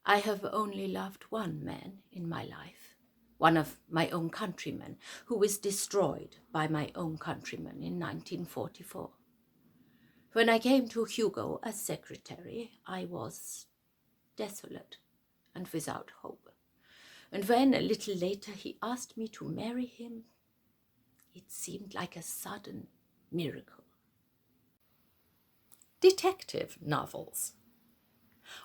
I have only loved one man in my life, one of my own countrymen, who was destroyed by my own countrymen in 1944. When I came to Hugo as secretary, I was desolate and without hope. And when a little later he asked me to marry him, it seemed like a sudden miracle. Detective novels.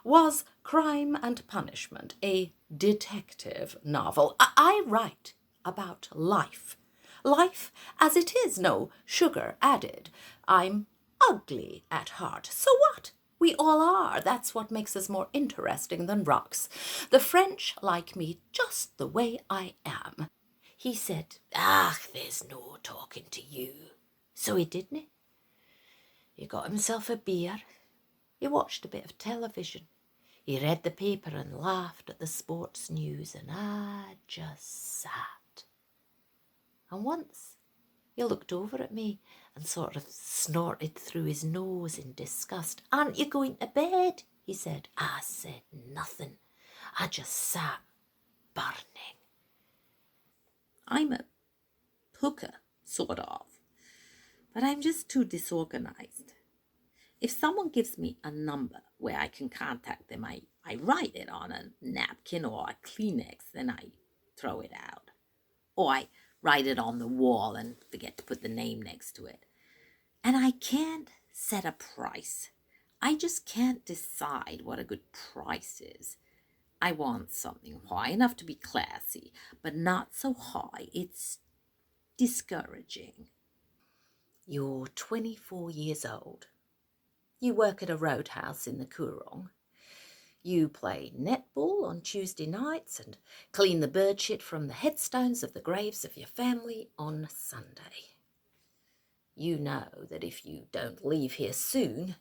Was Crime and Punishment a detective novel? I write about life. Life as it is, no sugar added. I'm ugly at heart. So what? We all are. That's what makes us more interesting than rocks. The French like me just the way I am. He said, there's no talking to you. So he didn't. He got himself a beer. He watched a bit of television. He read the paper and laughed at the sports news, and I just sat. And once he looked over at me and sort of snorted through his nose in disgust. "Aren't you going to bed?" he said. I said nothing. I just sat, burning. I'm a hooker, sort of, but I'm just too disorganized. If someone gives me a number where I can contact them, I write it on a napkin or a Kleenex, then I throw it out. Or I write it on the wall and forget to put the name next to it. And I can't set a price. I just can't decide what a good price is. I want something high enough to be classy, but not so high it's discouraging. You're 24 years old. You work at a roadhouse in the Coorong. You play netball on Tuesday nights and clean the bird shit from the headstones of the graves of your family on Sunday. You know that if you don't leave here soon,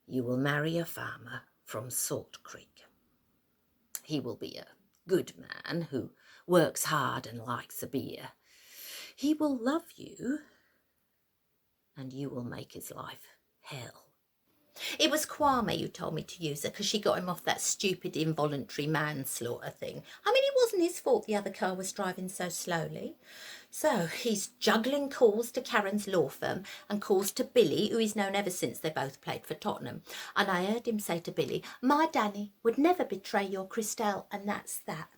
you will marry a farmer from Salt Creek. He will be a good man who works hard and likes a beer. He will love you, and you will make his life hell. It was Kwame who told me to use her because she got him off that stupid involuntary manslaughter thing. I mean, it wasn't his fault the other car was driving so slowly. So he's juggling calls to Karen's law firm and calls to Billy, who he's known ever since they both played for Tottenham. And I heard him say to Billy, "My Danny would never betray your Christelle," and that's that.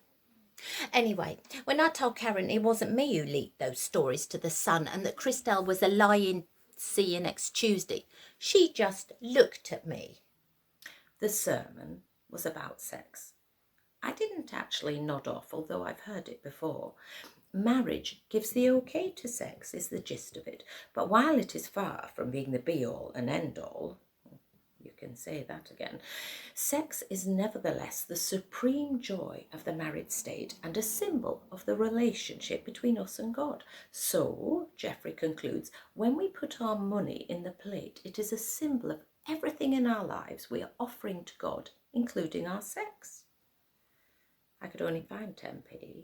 Anyway, when I told Karen it wasn't me who leaked those stories to the Sun and that Christelle was a lying "see you next Tuesday," she just looked at me. The sermon was about sex. I didn't actually nod off, although I've heard it before. Marriage gives the okay to sex is the gist of it, but while it is far from being the be-all and end-all, you can say that again, sex is nevertheless the supreme joy of the married state and a symbol of the relationship between us and God. So, Geoffrey concludes, when we put our money in the plate, it is a symbol of everything in our lives we are offering to God, including our sex. I could only find 10p.